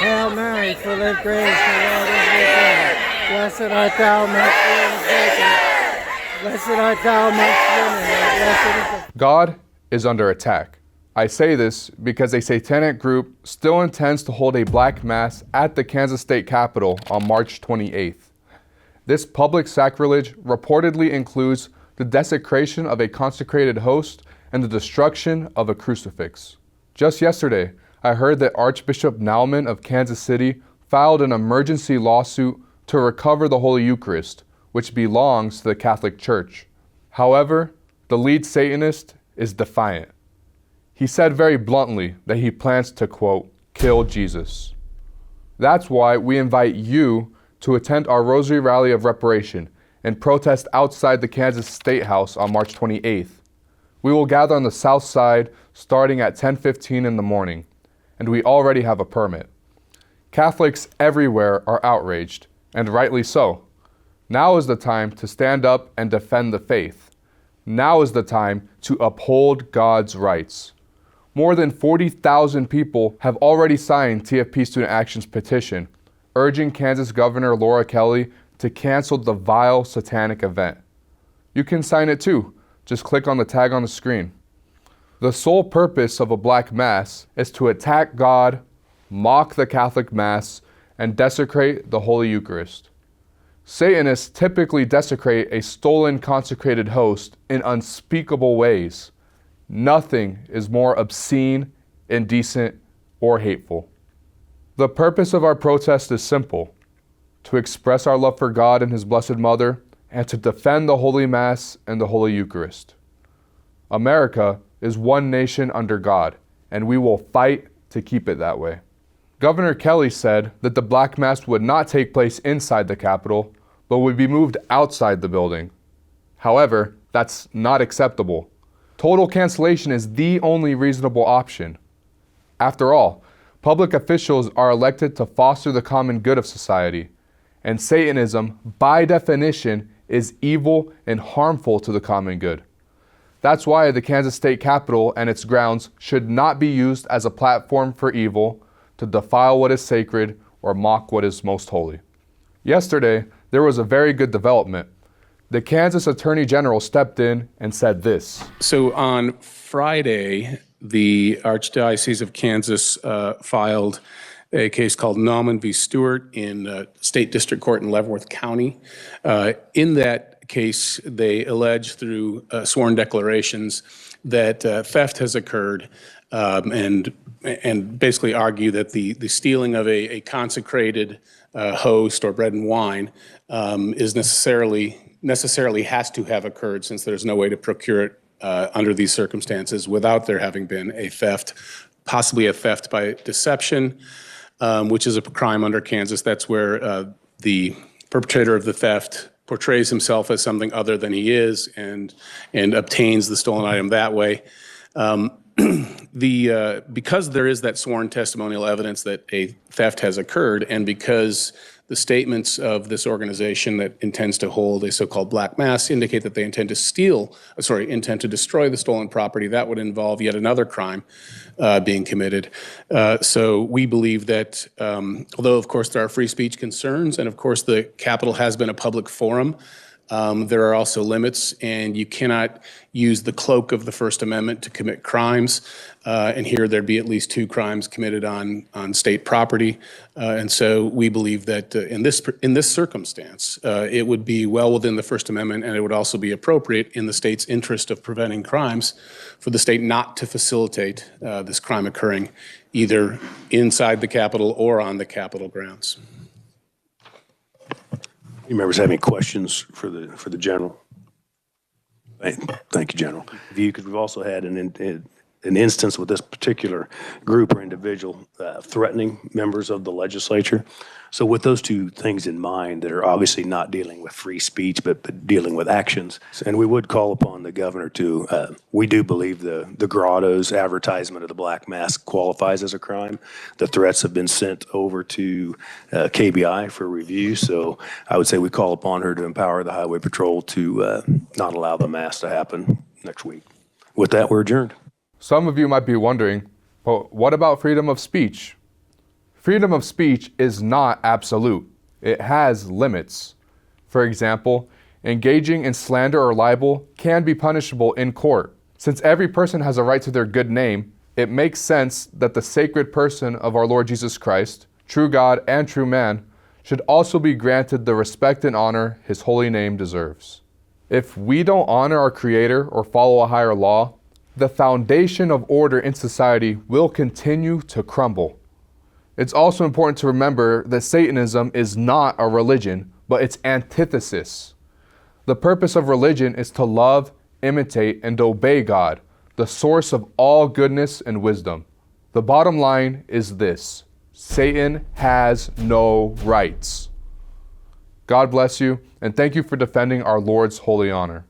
Hail Mary, full of grace, the Lord is with thee. Blessed art thou amongst women. Blessed art thou amongst women, and blessed is the... God is under attack. I say this because a satanic group still intends to hold a black mass at the Kansas State Capitol on March 28th. This public sacrilege reportedly includes the desecration of a consecrated host and the destruction of a crucifix. Just yesterday, I heard that Archbishop Naumann of Kansas City filed an emergency lawsuit to recover the Holy Eucharist, which belongs to the Catholic Church. However, the lead Satanist is defiant. He said very bluntly that he plans to, quote, kill Jesus. That's why we invite you to attend our Rosary Rally of Reparation and protest outside the Kansas Statehouse on March 28th. We will gather on the south side starting at 10:15 in the morning, and we already have a permit. Catholics everywhere are outraged, and rightly so. Now is the time to stand up and defend the faith. Now is the time to uphold God's rights. More than 40,000 people have already signed TFP Student Action's petition, urging Kansas Governor Laura Kelly to cancel the vile Satanic event. You can sign it too. Just click on the tag on the screen. The sole purpose of a black mass is to attack God, mock the Catholic Mass, and desecrate the Holy Eucharist. Satanists typically desecrate a stolen consecrated host in unspeakable ways. Nothing is more obscene, indecent, or hateful. The purpose of our protest is simple: to express our love for God and His Blessed Mother, and to defend the Holy Mass and the Holy Eucharist. America is one nation under God, and we will fight to keep it that way. Governor Kelly said that the Black Mass would not take place inside the Capitol, but would be moved outside the building. However, that's not acceptable. Total cancellation is the only reasonable option. After all, public officials are elected to foster the common good of society, and Satanism, by definition, is evil and harmful to the common good. That's why the Kansas State Capitol and its grounds should not be used as a platform for evil, to defile what is sacred, or mock what is most holy. Yesterday, there was a very good development. The Kansas Attorney General stepped in and said this. So on Friday, the Archdiocese of Kansas filed a case called Naumann v. Stewart in State District Court in Leavenworth County. In that case, they allege through sworn declarations that theft has occurred, and basically argue that the stealing of a consecrated host or bread and wine is necessarily has to have occurred, since there's no way to procure it under these circumstances without there having been a theft, possibly a theft by deception, which is a crime under Kansas. That's where the perpetrator of the theft portrays himself as something other than he is and obtains the stolen item that way. Because there is that sworn testimonial evidence that a theft has occurred, and because the statements of this organization that intends to hold a so-called Black Mass indicate that they intend to destroy the stolen property, that would involve yet another crime being committed. So we believe that, although of course there are free speech concerns, and of course the Capitol has been a public forum, there are also limits, and you cannot use the cloak of the First Amendment to commit crimes. And here there'd be at least 2 crimes committed on state property. And so we believe that in this circumstance, it would be well within the First Amendment, and it would also be appropriate in the state's interest of preventing crimes for the state not to facilitate this crime occurring either inside the Capitol or on the Capitol grounds. Any members have any questions for the general? Thank you, General. We've also had an instance with this particular group or individual threatening members of the legislature. So with those two things in mind that are obviously not dealing with free speech, but dealing with actions, and we would call upon the governor to, we do believe the Grotto's advertisement of the Black Mass qualifies as a crime. The threats have been sent over to KBI for review, so I would say we call upon her to empower the Highway Patrol to not allow the mass to happen next week. With that, we're adjourned. Some of you might be wondering, but what about freedom of speech? Freedom of speech is not absolute. It has limits. For example, engaging in slander or libel can be punishable in court. Since every person has a right to their good name, it makes sense that the sacred person of our Lord Jesus Christ, true God and true man, should also be granted the respect and honor his holy name deserves. If we don't honor our Creator or follow a higher law, the foundation of order in society will continue to crumble. It's also important to remember that Satanism is not a religion, but its antithesis. The purpose of religion is to love, imitate, and obey God, the source of all goodness and wisdom. The bottom line is this: Satan has no rights. God bless you, and thank you for defending our Lord's holy honor.